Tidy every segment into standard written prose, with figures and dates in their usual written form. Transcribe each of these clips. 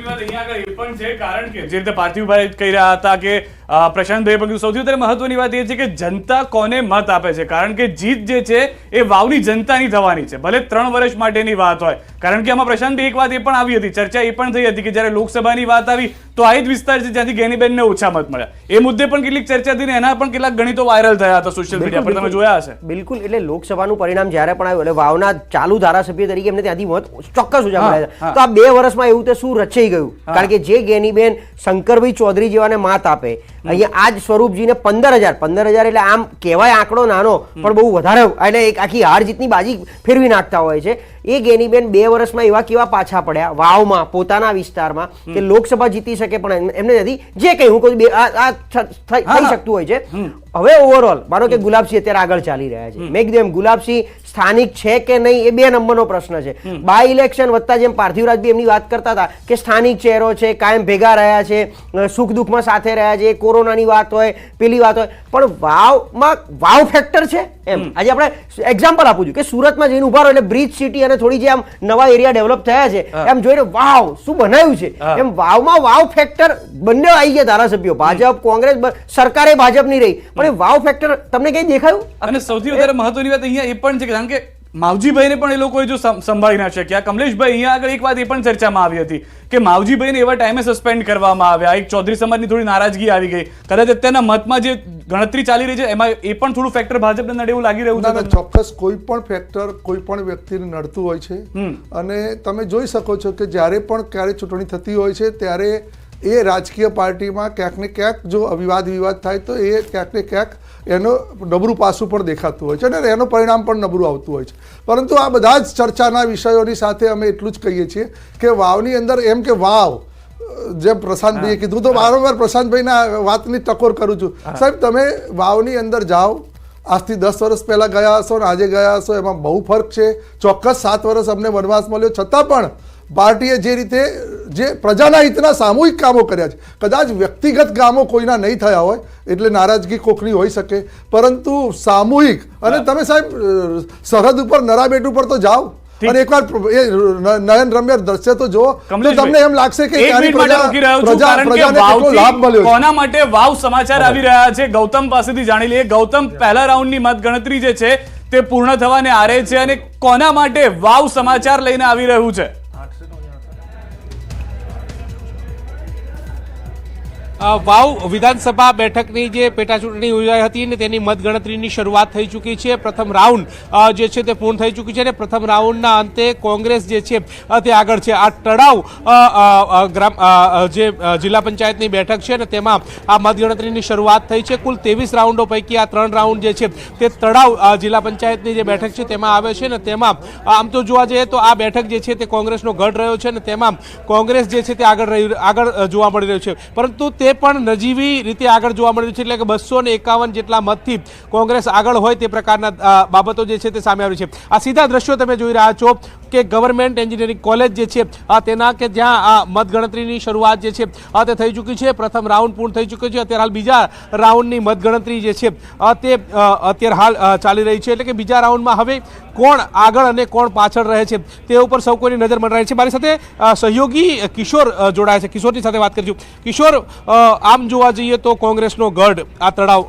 વાત અહીંયા આગળ એ પણ છે, કારણ કે જે રીતે પાર્થિવભાઈ કહી રહ્યા હતા કે પ્રશાંતભાઈ પણ સૌથી વધારે મહત્વની વાત એ છે કે જનતા કોને મત આપે છે, કારણ કે જીત જે છે એ વાવની જનતાની થવાની છે, ભલે 3 વર્ષ માટેની વાત હોય. કારણ કે આમાં પ્રશાંતભાઈ એક વાત એ પણ આવી હતી, ચર્ચા એ પણ થઈ હતી કે જ્યારે લોકસભાની વાત આવી તો આ જ વિસ્તાર છે જ્યાંથી ગેનીબેનને ઓછા મત મળ્યા. એ મુદ્દે પણ કેટલીક ચર્ચા થઈ ને એના પણ કેટલાક ગણિતો વાયરલ થયા હતા સોશિયલ મીડિયા પર, તમે જોયા હશે. બિલકુલ, એટલે લોકસભાનું પરિણામ જ્યારે પણ આવ્યું એટલે વાવના ચાલુ ધારાસભ્ય તરીકે એમને ત્યાંથી મત ચોક્કસ ઓછા મળ્યા છે. તો આ 2 વર્ષમાં એવું તે શું રચાઈ ગયું? કારણ કે જે ગેનીબેન શંકરભાઈ ચૌધરી જેવાને માત આપે, અહીંયા આજ સ્વરૂપજીને 15,000 એટલે આમ કહેવાય આંકડો નાનો પણ બહુ વધારે, એટલે એક આખી હાર જીતની બાજી ફેરવી નાખતા હોય છે. એ ગેનીબેન 2 વર્ષમાં એવા કેવા પાછા પડ્યા વાવમાં પોતાના વિસ્તારમાં કે લોકસભા જીતી શકે પણ એમને નથી. જે કંઈ હું કહું થઈ શકતું હોય છે. હવે ઓવરઓલ માનો કે ગુલાબસિંહ અત્યારે આગળ ચાલી રહ્યા છે, મેં કીધું એમ ગુલાબસિંહ સ્થાનિક છે કે નહીં એ 2 નંબરનો પ્રશ્ન છે. બાય ઇલેક્શન વત્તા જેમ પાર્થિવરાજ બી એમની વાત કરતા હતા કે સ્થાનિક ચહેરો છે, કાયમ ભેગા રહ્યા છે, સુખ દુઃખમાં સાથે રહ્યા છે, કોરોનાની વાત હોય પેલી વાત હોય, પણ વાવમાં વાવ ફેક્ટર છે એમ. આજે આપણે એક્ઝામ્પલ આપું છું કે સુરતમાં જઈને ઉભા રહો એટલે બ્રિજ સિટી અને થોડી જે આમ નવા એરિયા ડેવલપ થયા છે એમ જોઈને વાવ શું બનાવ્યું છે એમ. વાવમાં વાવ ફેક્ટર બંને આવી ગયા ધારાસભ્યો, ભાજપ કોંગ્રેસ સરકારે ભાજપની રહી, પણ એ વાવ ફેક્ટર તમને કઈ દેખાયું? અને સૌથી વધારે મહત્વની વાત અહીંયા એ પણ છે કે કારણ કે માવજીભાઈને પણ એ લોકોએ જો સંભાળી ના શક્યા. કમલેશભાઈ, અહીંયા આગળ એક વાત એ પણ ચર્ચામાં આવી હતી કે માવજીભાઈને એવા ટાઈમે સસ્પેન્ડ કરવામાં આવ્યા, એક ચૌધરી સમાજની થોડી નારાજગી આવી ગઈ, કદાચ અત્યારના મતમાં જે ગણતરી ચાલી રહી છે એમાં એ પણ થોડું ફેક્ટર ભાજપને નડે એવું લાગી રહ્યું છે. ચોક્કસ કોઈ પણ ફેક્ટર કોઈ પણ વ્યક્તિને નડતું હોય છે, અને તમે જોઈ શકો છો કે જ્યારે પણ ક્યારે ચૂંટણી થતી હોય છે ત્યારે એ રાજકીય પાર્ટીમાં ક્યાંક ને ક્યાંક જો વિવાદ થાય તો એ ક્યાંક ને ક્યાંક એનો નબળું પાસું પણ દેખાતું હોય છે અને એનું પરિણામ પણ નબળું આવતું હોય છે. પરંતુ આ બધા જ ચર્ચાના વિષયોની સાથે અમે એટલું જ કહીએ છીએ કે વાવની અંદર એમ કે વાવ જેમ પ્રશાંતભાઈએ કીધું, તો વારંવાર પ્રશાંતભાઈના વાતની ટકોર કરું છું. સાહેબ, તમે વાવની અંદર જાઓ, આજથી 10 વર્ષ પહેલા ગયા હશો ને આજે ગયા હશો, એમાં બહુ ફરક છે. ચોક્કસ 7 વર્ષ અમને વનવાસ મળ્યો, છતાં પણ પાર્ટીએ જે રીતે જે પ્રજાના હિતના સામૂહિક કામો કર્યા છે, કદાચ વ્યક્તિગત કામો કોઈના નહીં થયા હોય એટલે નારાજગી કોકની હોઈ શકે, પરંતુ સામૂહિક. અને તમે સાહેબ સરહદ ઉપર નરાબેટ ઉપર તો જાઓ અને એકવાર એ નયન રમ્ય દ્રશ્ય તો જુઓ, તો તમને એમ લાગશે કે કોના માટે વાવ સમાચાર આવી રહ્યા છે. ગૌતમ પાસેથી જાણી લઈએ. ગૌતમ, પહેલા રાઉન્ડની મત ગણતરી જે છે તે પૂર્ણ થવાને આરે છે અને કોના માટે વાવ સમાચાર લઈને આવી રહ્યું છે? વાવ વિધાનસભા બેઠકની જે પેટા ચૂંટણી યોજાઈ હતી ને તેની મતગણતરીની શરૂઆત થઈ ચૂકી છે. પ્રથમ રાઉન્ડ જે છે તે પૂર્ણ થઈ ચૂકી છે અને પ્રથમ રાઉન્ડના અંતે કોંગ્રેસ જે છે તે આગળ છે. આ તળાવ જે જિલ્લા પંચાયતની બેઠક છે ને તેમાં આ મતગણતરીની શરૂઆત થઈ છે. કુલ 23 રાઉન્ડો પૈકી આ 3 રાઉન્ડ જે છે તે તળાવ જિલ્લા પંચાયતની જે બેઠક છે તેમાં આવે છે ને તેમાં આમ તો જોવા જઈએ તો આ બેઠક જે છે તે કોંગ્રેસનો ગઢ રહ્યો છે ને તેમાં કોંગ્રેસ જે છે તે આગળ જોવા મળી રહ્યું છે, પરંતુ તે પણ નજીવી રીતે આગળ જોવા મળ્યું છે. એટલે કે 251 જેટલા મતથી કોંગ્રેસ આગળ હોય તે પ્રકારના બાબતો જે છે તે સામે આવી છે. આ સીધા દ્રશ્યો તમે જોઈ રહ્યા છો કે ગવર્મેન્ટ એન્જિનિયરિંગ કોલેજ જે છે તેના કે જ્યાં આ મતગણતરીની શરૂઆત જે છે તે થઈ ચૂકી છે. પ્રથમ રાઉન્ડ પૂર્ણ થઈ ચૂક્યો છે. અત્યારે હાલ બીજા રાઉન્ડની મતગણતરી જે છે તે અત્યારે હાલ ચાલી રહી છે. એટલે કે બીજા રાઉન્ડમાં હવે કોણ આગળ અને કોણ પાછળ રહે છે તે ઉપર સૌ કોઈની નજર મંડરાય છે. મારી સાથે સહયોગી કિશોર જોડાયા છે. કિશોરની સાથે વાત કરીશું. કિશોર, આમ જોવા જઈએ તો કોંગ્રેસનો ગઢ આ તળાવ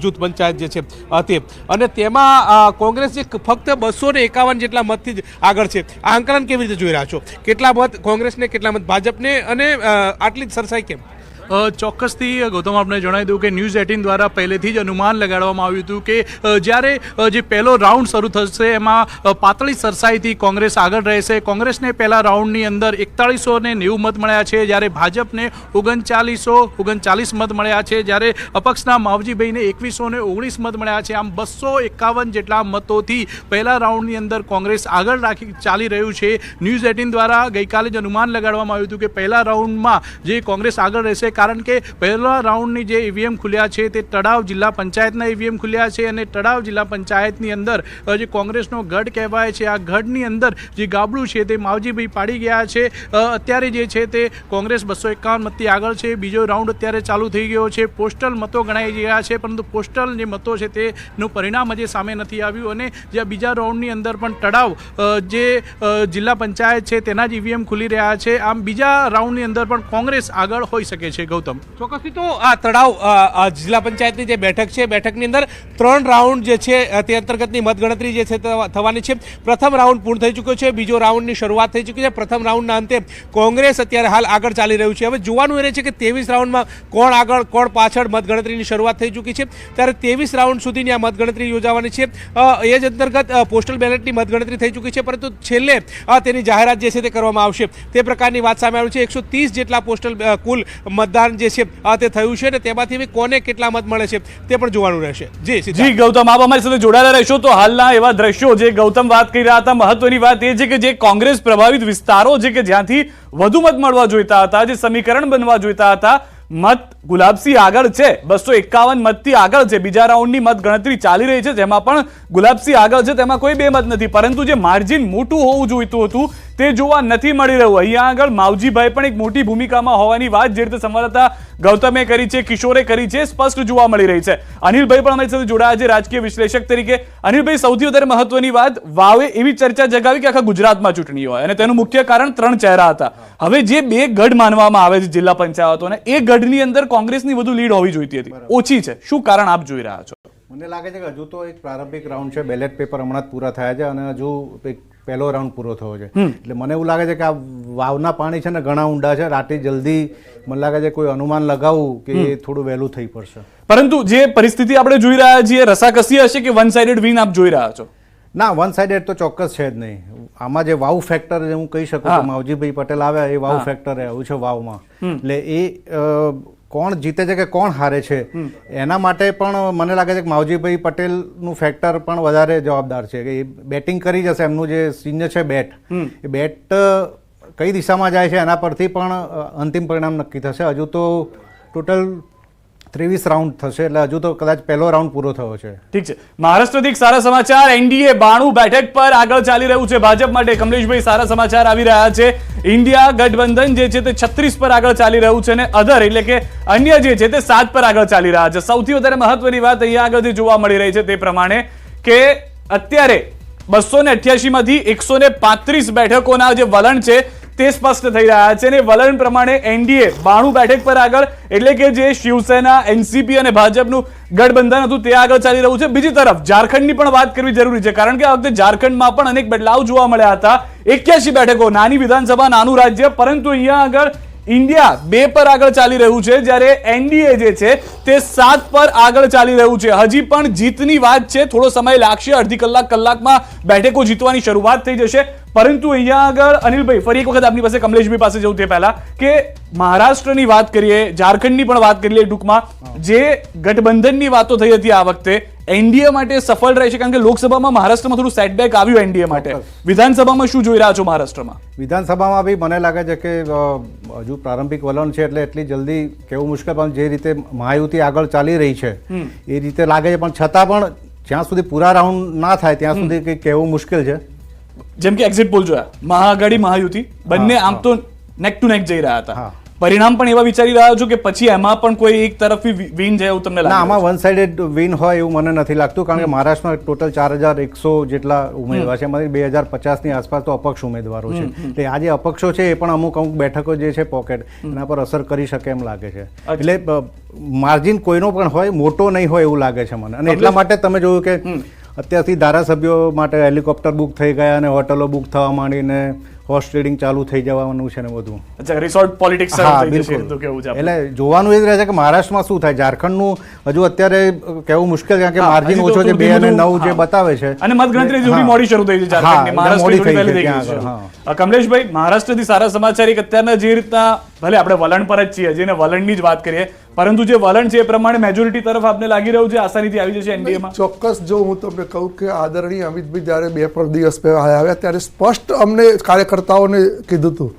જૂથ પંચાયત જે છે તે, અને તેમાં કોંગ્રેસ જે ફક્ત 251 જેટલા મતથી જ આગળ છે. આ આંકલન કેવી રીતે જોઈ રહ્યા છો? કેટલા મત કોંગ્રેસને, કેટલા મત ભાજપને, અને આટલી જ સરસાઈ કેમ? ચોક્કસથી ગૌતમ, આપણે જણાવી દઉં કે ન્યૂઝ 18 દ્વારા પહેલેથી જ અનુમાન લગાડવામાં આવ્યું હતું કે જ્યારે જે પહેલો રાઉન્ડ શરૂ થશે એમાં પાતળી સરસાઈથી કોંગ્રેસ આગળ રહેશે. કોંગ્રેસને પહેલા રાઉન્ડની અંદર 4190 મત મળ્યા છે, જ્યારે ભાજપને 3939 મત મળ્યા છે, જ્યારે અપક્ષના માવજીભાઈને 2119 મત મળ્યા છે. આમ 251 જેટલા મતોથી પહેલા રાઉન્ડની અંદર કોંગ્રેસ આગળ ચાલી રહ્યું છે. ન્યૂઝ 18 દ્વારા ગઈકાલે જ અનુમાન લગાડવામાં આવ્યું હતું કે પહેલા રાઉન્ડમાં જે કોંગ્રેસ આગળ રહેશે કારણ કે પહેલા રાઉન્ડની જે ઈવીએમ ખુલ્યા છે તે તળાવ જિલ્લા પંચાયતના ઈવીએમ ખુલ્યા છે અને તળાવ જિલ્લા પંચાયતની અંદર જે કોંગ્રેસનો ગઢ કહેવાય છે, આ ગઢની અંદર જે ગાબડું છે તે માવજીભાઈ પાડી ગયા છે. અત્યારે જે છે તે કોંગ્રેસ 251 મતથી આગળ છે. બીજો રાઉન્ડ અત્યારે ચાલુ થઈ ગયો છે. પોસ્ટલ મતો ગણાઈ ગયા છે, પરંતુ પોસ્ટલ જે મતો છે તેનું પરિણામ હજી સામે નથી આવ્યું અને જે બીજા રાઉન્ડની અંદર પણ તળાવ જે જિલ્લા પંચાયત છે તેના જ ઈવીએમ ખુલી રહ્યા છે. આમ બીજા રાઉન્ડની અંદર પણ કોંગ્રેસ આગળ હોઈ શકે છે. ગૌતમ, ચોક્કસથી તો આ તળાવ જિલ્લા પંચાયતની જે બેઠક છે, બેઠકની અંદર 3 રાઉન્ડ જે છે તે અંતર્ગતની મતગણતરી જે છે થવાની છે. પ્રથમ રાઉન્ડ પૂર્ણ થઈ ચૂક્યો છે, બીજો રાઉન્ડની શરૂઆત થઈ ચૂકી છે. પ્રથમ રાઉન્ડના અંતે કોંગ્રેસ અત્યારે હાલ આગળ ચાલી રહ્યું છે. હવે જોવાનું એ રહે છે કે 23 રાઉન્ડમાં કોણ આગળ કોણ પાછળ. મતગણતરીની શરૂઆત થઈ ચૂકી છે ત્યારે 23 રાઉન્ડ સુધીની આ મતગણતરી યોજાવાની છે. એ જ અંતર્ગત પોસ્ટલ બેલેટની મતગણતરી થઈ ચૂકી છે, પરંતુ છેલ્લે તેની જાહેરાત જે છે તે કરવામાં આવશે તે પ્રકારની વાત સામે આવી છે. 130 જેટલા પોસ્ટલ કુલ મતદાન જે છે તે થયું છે અને તેમાંથી કોને કેટલા મત મળે છે તે પણ જોવાનું રહેશે. જી ગૌતમ, આપ અમારી સાથે જોડાયેલા રહેશો. તો હાલના એવા દ્રશ્યો જે ગૌતમ વાત કરી રહ્યા હતા, મહત્વની વાત એ છે કે જે કોંગ્રેસ પ્રભાવિત વિસ્તારો છે કે જ્યાંથી વધુ મત મળવા જોઈતા હતા, જે સમીકરણ બનવા જોઈતા હતા, મત ગુલાબસિંહ આગળ છે, 251 મતથી આગળ છે. બીજા રાઉન્ડની મત ગણતરી ચાલી રહી છે, જેમાં પણ ગુલાબસિંહ આગળ છે, તેમાં કોઈ બે મત નથી. પરંતુ જે માર્જિન મોટું હોવું જોઈતું હતું તે જોવા નથી મળી રહ્યું. અહીંયા આગળ માવજીભાઈ પણ એક મોટી ભૂમિકામાં હોવાની વાત જે રીતે સંવાદદાતા ગૌતમે કરી છે, કિશોરે કરી છે, સ્પષ્ટ જોવા મળી રહી છે. અનિલભાઈ પણ અમારી સાથે જોડાયા છે રાજકીય વિશ્લેષક તરીકે. અનિલભાઈ, સૌથી વધારે મહત્વની વાત, વાવે એવી ચર્ચા જગાવી કે આખા ગુજરાતમાં ચૂંટણી હોય અને તેનું મુખ્ય કારણ 3 ચહેરા હતા. હવે જે 2 ગઢ માનવામાં આવે છે જિલ્લા પંચાયતોને, એ ગઢની અંદર કોંગ્રેસની વધુ લીડ હોવી જોઈતી હતી, ઓછી છે. શું કારણ આપ જોઈ રહ્યા છો? મને લાગે છે કે હજુ તો એક પ્રારંભિક રાઉન્ડ છે, બેલેટ પેપર હમણાં જ પૂરા થયા છે અને હજુ એક પહેલો રાઉન્ડ પૂરો થયો છે. એટલે મને એવું લાગે છે કે આ વાવના પાણી છે ને ઘણા ઊંડા છે. રાતે જલ્દી મને લાગે છે કોઈ અનુમાન લગાવવું કે એ થોડું વહેલું થઈ પડશે. પરંતુ જે પરિસ્થિતિ આપણે જોઈ રહ્યા છીએ, રસાકસી હશે કે વન સાઇડેડ વિન આપ જોઈ રહ્યા છો? ના, વન સાઇડેડ તો ચોક્કસ છે જ નહીં. આમાં જે વાવ ફેક્ટર હું કહી શકું કે માવજીભાઈ પટેલ આવ્યા એ વાવ ફેક્ટર આવ્યું છે વાવમાં. એટલે એ કોણ જીતે છે કે કોણ હારે છે એના માટે પણ મને લાગે છે કે માવજીભાઈ પટેલનું ફેક્ટર પણ વધારે જવાબદાર છે. કે એ બેટિંગ કરી જશે, એમનું જે સિંહ છે બેટ, એ બેટ કઈ દિશામાં જાય છે એના પરથી પણ અંતિમ પરિણામ નક્કી થશે. હજુ તો ટોટલ 23 રાઉન્ડ થશે, એટલે હજુ તો કદાચ પહેલો રાઉન્ડ પૂરો થયો છે. ઠીક છે. મહારાષ્ટ્રથી એક સારા સમાચાર, એનડીએ 92 બેઠક પર આગળ ચાલી રહ્યું છે. ભાજપ માટે કમલેશભાઈ સારા સમાચાર આવી રહ્યા છે. ઇન્ડિયા ગઠબંધન જે છે તે 36 પર આગળ ચાલી રહ્યું છે અને અધર એટલે કે અન્ય જે છે તે 7 પર આગળ ચાલી રહ્યા છે. સૌથી વધારે મહત્વની વાત અહીંયા આગળથી જોવા મળી રહી છે તે પ્રમાણે કે અત્યારે 288 માંથી 135 બેઠકોના જે વલણ છે તે સ્પષ્ટ થઈ રહ્યા છે અને વલણ પ્રમાણે એનડીએ 92 બેઠક પર આગળ, એટલે કે જે શિવસેના, એનસીપી અને ભાજપનું ગઠબંધન હતું તે આગળ ચાલી રહ્યું છે. બીજી તરફ ઝારખંડની પણ વાત કરવી જરૂરી છે, કારણ કે આ વખતે ઝારખંડમાં પણ અનેક બદલાવ જોવા મળ્યા હતા. 81 બેઠકો, નાની વિધાનસભા, નાનું રાજ્ય, પરંતુ અહીંયા આગળ ઇન્ડિયા 2 પર આગળ ચાલી રહ્યું છે, જ્યારે એનડીએ જે છે તે 7 પર આગળ ચાલી રહ્યું છે. હજી પણ જીતની વાત છે, થોડો સમય લાગશે, અડધી કલાકમાં બેઠકો જીતવાની શરૂઆત થઈ જશે. પરંતુ અહીંયા આગળ અનિલભાઈ, ફરી એક વખત આપની પાસે કમલેશભાઈ પાસે જવું તે પહેલા કે મહારાષ્ટ્રની વાત કરીએ, ઝારખંડની પણ વાત કરી લઈએ ટૂંકમાં. જે ગઠબંધનની વાતો થઈ હતી આ વખતે એનડીએ માટે સફળ રહેશે, કારણ કે લોકસભામાં મહારાષ્ટ્રમાં થોડું સેટબેક આવ્યું એનડીએ માટે. વિધાનસભામાં શું જોઈ રહ્યા છો મહારાષ્ટ્રમાં? વિધાનસભામાં બી મને લાગે છે કે હજુ પ્રારંભિક વલણ છે, એટલે એટલી જલ્દી કહેવું મુશ્કેલ. પણ જે રીતે મહાયુતિ આગળ ચાલી રહી છે એ રીતે લાગે છે, પણ છતાં પણ જ્યાં સુધી પૂરા રાઉન્ડ ના થાય ત્યાં સુધી કંઈ કહેવું મુશ્કેલ છે. જેમ કે એક્ઝિટ પોલ જોયા, મહાઆઘાડી મહાયુતિ બંને આમ તો નેક ટુ નેક જઈ રહ્યા હતા. પરિણામ પણ એવા વિચારી રહ્યા છો કે પછી એમાં પણ કોઈ એક તરફી વિન જાય એવું તમને લાગે? ના, આમાં વન સાઇડેડ વિન હોય એવું મને નથી લાગતું, કારણ કે મહારાષ્ટ્રમાં ટોટલ 4100 જેટલા ઉમેદવાર છે, એમાંથી 2050ની આસપાસ તો અપક્ષ ઉમેદવારો છે. એટલે આ જે અપક્ષો છે એ પણ અમુક બેઠકો જે છે પોકેટ, એના પર અસર કરી શકે એમ લાગે છે. એટલે માર્જિન કોઈનો પણ હોય, મોટો નહીં હોય એવું લાગે છે મને. અને એટલા માટે તમે જોયું કે અત્યારથી ધારાસભ્યો માટે હેલિકોપ્ટર બુક થઈ ગયા અને હોટલો બુક થવા માંડીને હોર્સ ટ્રેડિંગ ચાલુ થઈ જવાનું છે ને બધું. અચ્છા, રિસોર્ટ પોલિટિક્સ શરૂ થઈ જશે તો કેવું છે? એટલે જોવાનું એ જ રહે છે કે મહારાષ્ટ્રમાં શું થાય. ઝારખંડનું હજુ અત્યારે કહેવું મુશ્કેલ છે, કારણ કે માર્જિન ઓછો છે, 2 અને 9 જે બતાવે છે. અને મતગણતરી થોડી મોડી શરૂ થઈ છે ઝારખંડની, મહારાષ્ટ્રની થોડી પહેલી થઈ ગઈ છે. કમલેશભાઈ, મહારાષ્ટ્રથી સારા સમાચાર એક અત્યારના જે રીતના, ભલે આપણે વલણ પર જ છીએ, જેને વલણની જ વાત કરીએ, પરંતુ જે વલણ છે એ પ્રમાણે મેજોરિટી તરફ આપને લાગી રહ્યું છે આસાનીથી આવી જશે એનડીએમાં? ચોક્કસ. જો હું તમને કહું કે આદરણીય અમિતભાઈ જ્યારે 2 દિવસ પહેલા આવ્યા ત્યારે સ્પષ્ટ અમને કાર્યકર્તાઓને કીધું હતું,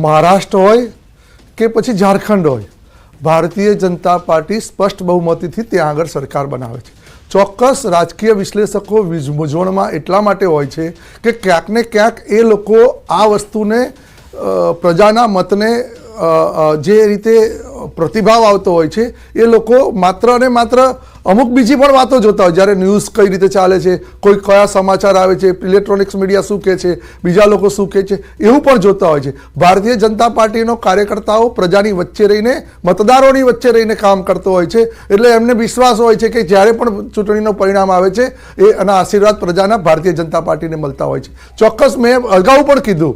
મહારાષ્ટ્ર હોય કે પછી ઝારખંડ હોય, ભારતીય જનતા પાર્ટી સ્પષ્ટ બહુમતીથી ત્યાં આગળ સરકાર બનાવે છે. ચોક્કસ રાજકીય વિશ્લેષકો મૂંઝવણમાં એટલા માટે હોય છે કે ક્યાંક ને ક્યાંક એ લોકો આ વસ્તુને પ્રજાના મતને જે રીતે પ્રતિભાવ આવતો હોય છે એ લોકો માત્ર અને માત્ર અમુક બીજી પણ વાતો જોતા હોય. જ્યારે ન્યૂઝ કઈ રીતે ચાલે છે, કોઈ કયા સમાચાર આવે છે, ઇલેક્ટ્રોનિક્સ મીડિયા શું કહે છે, બીજા લોકો શું કહે છે, એવું પણ જોતા હોય છે. ભારતીય જનતા પાર્ટીનો કાર્યકર્તાઓ પ્રજાની વચ્ચે રહીને, મતદારોની વચ્ચે રહીને કામ કરતો હોય છે. એટલે એમને વિશ્વાસ હોય છે કે જ્યારે પણ ચૂંટણીનું પરિણામ આવે છે એ એના આશીર્વાદ પ્રજાના ભારતીય જનતા પાર્ટીને મળતા હોય છે. ચોક્કસ મેં અગાઉ પણ કીધું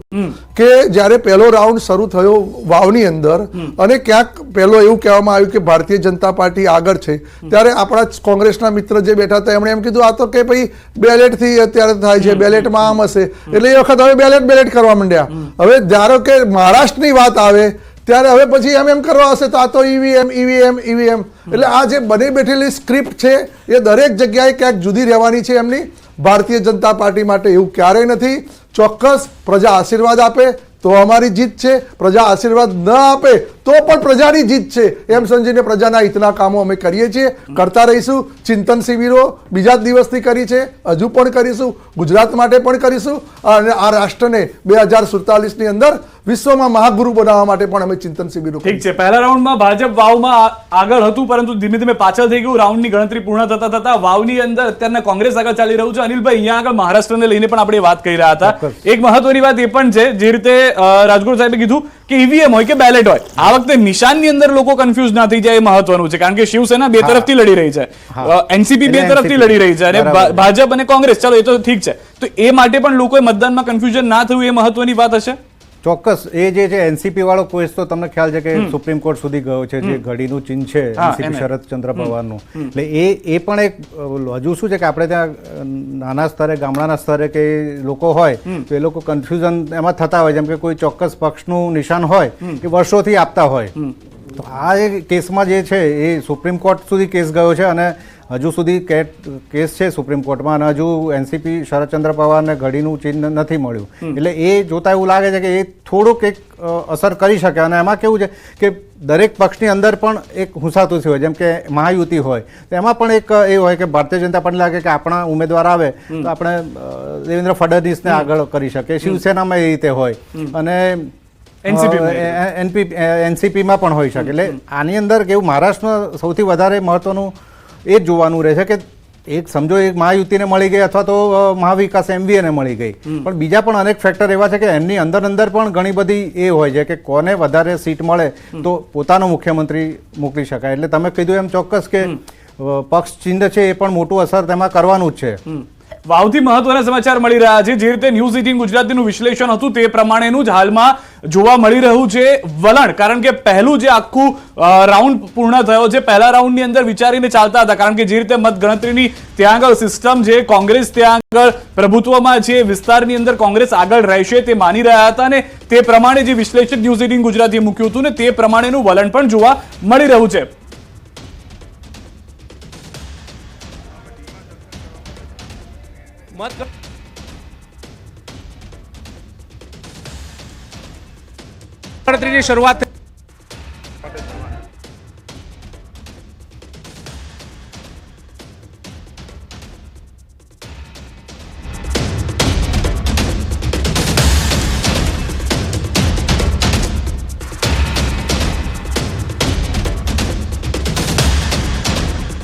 કે જ્યારે પહેલો રાઉન્ડ શરૂ થયો વાવની અંદર અને ક્યાંક પહેલો એવું કહેવામાં આવ્યું કે ભારતીય જનતા પાર્ટી આગળ છે, ત્યારે આપણા કોંગ્રેસના મિત્ર જે બેઠા હતા એમણે એમ કીધું આ તો કે ભાઈ બેલેટથી અત્યારે થાય છે, બેલેટમાં આમ હશે. એટલે એ વખત હવે બેલેટ કરવા માંડ્યા. હવે ધારો કે મહારાષ્ટ્રની વાત આવે ત્યારે હવે પછી એમ કરવા હશે તો આ તો ઈવીએમ. એટલે આ જે બની બેઠેલી સ્ક્રિપ્ટ છે એ દરેક જગ્યાએ ક્યાંક જુદી રહેવાની છે એમની. ભારતીય જનતા પાર્ટી માટે એવું ક્યારેય નથી. ચોક્કસ પ્રજા આશીર્વાદ આપે તો અમારી જીત છે, પ્રજા આશીર્વાદ ન આપે તો પણ પ્રજાની જીત છે એમ સમજીને પ્રજાના હિતના કામો અમે કરીએ છીએ, કરતા રહીશું. ચિંતન શિબિરો બીજા જ દિવસથી કરી છે, હજુ પણ કરીશું, ગુજરાત માટે પણ કરીશું અને આ રાષ્ટ્રને 2047ની અંદર વિશ્વમાં મહાગુરુ બનાવવા માટે પણ અમે ચિંતન શિબિરો. ઠીક છે, પહેલા રાઉન્ડમાં ભાજપ વાવમાં આગળ હતું, પરંતુ ધીમે ધીમે પાછળ થઈ ગયું. રાઉન્ડની ગણતરી પૂર્ણ થતા વાવની અંદર અત્યારના કોંગ્રેસ આગળ ચાલી રહ્યું છે. અનિલભાઈ, અહીંયા આગળ મહારાષ્ટ્રને લઈને પણ આપણે વાત કરી રહ્યા હતા. એક મહત્વની વાત એ પણ છે, જે રીતે રાજગોર સાહેબે કીધું કે ઈવીએમ હોય કે બેલેટ હોય, આ વખતે નિશાનની અંદર લોકો કન્ફ્યુઝ ના થઈ જાય એ મહત્વનું છે. કારણ કે શિવસેના બે તરફથી લડી રહી છે, એનસીપી બે તરફથી લડી રહી છે અને ભાજપ અને કોંગ્રેસ. ચાલો, એ તો ઠીક છે. તો એ માટે પણ લોકોએ મતદાનમાં કન્ફ્યુઝન ના થયું એ મહત્વની વાત હશે. ચોક્કસ. એ જે છે એનસીપી વાળો કેસ તો તમને ખ્યાલ છે કે સુપ્રીમ કોર્ટ સુધી ગયો છે. જે ઘડીનું ચિહ્ન છે એનસીપી શરદચંદ્ર પવારનું, એટલે એ પણ એક હજુ શું છે કે આપણે ત્યાં નાના સ્તરે, ગામડાના સ્તરે કે લોકો હોય તો એ લોકો કન્ફ્યુઝન એમાં થતા હોય. જેમ કે કોઈ ચોક્કસ પક્ષનું નિશાન હોય એ વર્ષોથી આપતા હોય. તો આ એક કેસમાં જે છે એ સુપ્રીમ કોર્ટ સુધી કેસ ગયો છે અને હજુ સુધી કેસ છે સુપ્રીમ કોર્ટમાં અને હજુ એનસીપી શરદચંદ્ર પવારને ઘડીનું ચિહ્ન નથી મળ્યું. એટલે એ જોતા એવું લાગે છે કે એ થોડુંક એક અસર કરી શકે. અને એમાં કેવું છે કે દરેક પક્ષની અંદર પણ એક હુંસાતુસી હોય. જેમ કે મહાયુતિ હોય તો એમાં પણ એક એ હોય કે ભારતીય જનતા પાર્ટી લાગે કે આપણા ઉમેદવાર આવે તો આપણે દેવેન્દ્ર ફડણવીસને આગળ કરી શકીએ. શિવસેનામાં એ રીતે હોય અને એનસીપીમાં પણ હોઈ શકે. એટલે આની અંદર કેવું મહારાષ્ટ્રમાં સૌથી વધારે મહત્વનું એ જ જોવાનું રહે છે કે એક સમજો એક મહાયુતિને મળી ગઈ અથવા તો મહાવિકાસ એમવીએને મળી ગઈ, પણ બીજા પણ અનેક ફેક્ટર એવા છે કે એમની અંદર પણ ઘણી બધી એ હોય છે કે કોને વધારે સીટ મળે તો પોતાનો મુખ્યમંત્રી મોકલી શકાય. એટલે તમે કીધું એમ ચોક્કસ કે પક્ષ ચિહ્ન છે એ પણ મોટું અસર તેમાં કરવાનું જ છે. વાવથી મહત્વના સમાચાર મળી રહ્યા છે. જે રીતે ન્યૂઝ 18 ગુજરાતીનું વિશ્લેષણ હતું તે પ્રમાણેનું જ હાલમાં જોવા મળી રહ્યું છે વલણ. કારણ કે પહેલું જે આખું રાઉન્ડ પૂર્ણ થયો છે, પહેલા રાઉન્ડની અંદર વિચારીને ચાલતા હતા. કારણ કે જે રીતે મતગણતરીની ત્યાં આગળ સિસ્ટમ છે, કોંગ્રેસ ત્યાં આગળ પ્રભુત્વમાં છે, વિસ્તારની અંદર કોંગ્રેસ આગળ રહેશે તે માની રહ્યા હતા અને તે પ્રમાણે જે વિશ્લેષણ ન્યૂઝ 18 ગુજરાતીએ મૂક્યું હતું ને તે પ્રમાણેનું વલણ પણ જોવા મળી રહ્યું છે. ગણતરીની શરૂઆત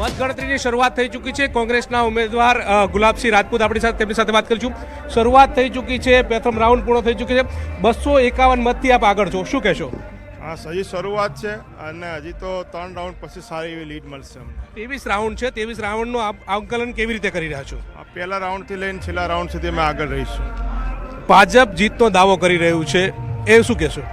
મતગણતરીની શરૂઆત થઈ ચૂકી છે. કોંગ્રેસના ઉમેદવાર ગુલાબસિંહ રાજપૂત આપણી સાથે, તેમની સાથે વાત કરીશું. શરૂઆત થઈ ચૂકી છે, પ્રથમ રાઉન્ડ પૂર્ણ થઈ ચૂકી છે. 251 મતથી આપ આગળ છો, શું કહેશો? હા, હજી શરૂઆત છે અને હજી તો 3 રાઉન્ડ પછી સારી એવી લીડ મળશે અમને. 23 રાઉન્ડ છે, 23 રાઉન્ડનું આંકલન કેવી રીતે કરી રહ્યા છો? આ પહેલા રાઉન્ડથી લઈને છેલ્લા રાઉન્ડ સુધી અમે આગળ રહીશું. ભાજપ જીતનો દાવો કરી રહ્યું છે, એ શું કહેશો?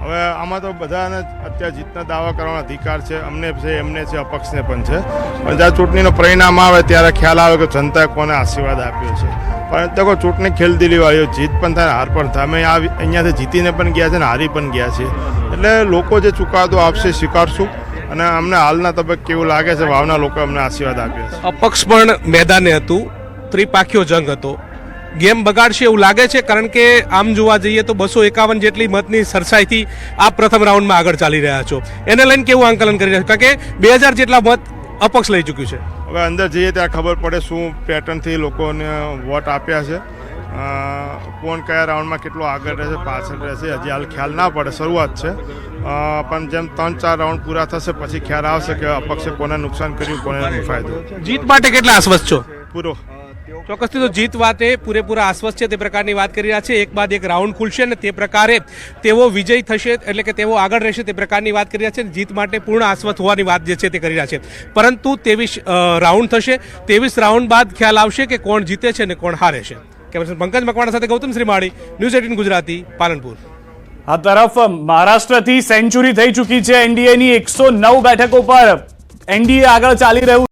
હવે આમાં તો બધાને અત્યારે જીતના દાવા કરવાનો અધિકાર છે. અમને છે, એમને છે, અપક્ષને પણ છે. પણ જ્યારે ચૂંટણીનું પરિણામ આવે ત્યારે ખ્યાલ આવે કે જનતાએ કોને આશીર્વાદ આપ્યો છે. પણ તો ચૂંટણી ખેલદિલી વાળી, જીત પણ થાય, હાર પણ થાય. અમે અહીંયાથી જીતીને પણ ગયા છે ને હારી પણ ગયા છે. એટલે લોકો જે ચુકાદો આપશે સ્વીકારશું અને અમને હાલના તબક્કે એવું લાગે છે વાવના લોકો અમને આશીર્વાદ આપ્યા છે. અપક્ષ પણ મેદાને હતું, ત્રિપાખીયો જંગ હતો. ગેમ બગાડશે એવું લાગે છે? કારણ કે આમ જોવા જઈએ તો 251 જેટલી મતની સરસાઈથી આપ પ્રથમ રાઉન્ડમાં આગળ ચાલી રહ્યા છો, એને લઈને કેવું આંકલન કરી રહ્યા છો? કારણ કે 2000 જેટલા મત અપક્ષ લઈ ચૂક્યું છે. હવે અંદર જઈએ ત્યાં ખબર પડે શું પેટર્નથી લોકોને વોટ આપ્યા છે, કોણ કયા રાઉન્ડમાં કેટલો આગળ રહેશે પાછળ રહેશે હજી હાલ ખ્યાલ ના પડે, શરૂઆત છે. પણ જેમ 3-4 રાઉન્ડ પૂરા થશે પછી ખ્યાલ આવશે કે અપક્ષે કોને નુકસાન કર્યું, કોને ફાયદો. જીત માટે કેટલા આશ્વસ્ત છો? પૂરો ચોક્કસથી તો જીત વાતે પૂરેપૂરા આશ્વસ્ત છે તે પ્રકારની વાત કરી રહ્યા છે. એક બાદ એક રાઉન્ડ ખુલશે અને તે પ્રકારે તેઓ વિજય થશે, એટલે કે તેઓ આગળ રહેશે તે પ્રકારની વાત કરી રહ્યા છે. જીત માટે પૂર્ણ આશ્વસ્ત હોવાની વાત જે છે તે કરી રહ્યા છે. પરંતુ 23 રાઉન્ડ થશે, 23 રાઉન્ડ બાદ ખ્યાલ આવશે કે કોણ જીતે છે અને કોણ હારે છે. કેમેરામેન પંકજ મકવાણા સાથે ગૌતમ શ્રીમાળી, ન્યૂઝ 18 ગુજરાતી, પાલનપુર. આ તરફ મહારાષ્ટ્રથી સેન્ચુરી થઈ ચૂકી છે એનડીએની. 109 બેઠકો પર એનડીએ આગળ ચાલી રહ્યું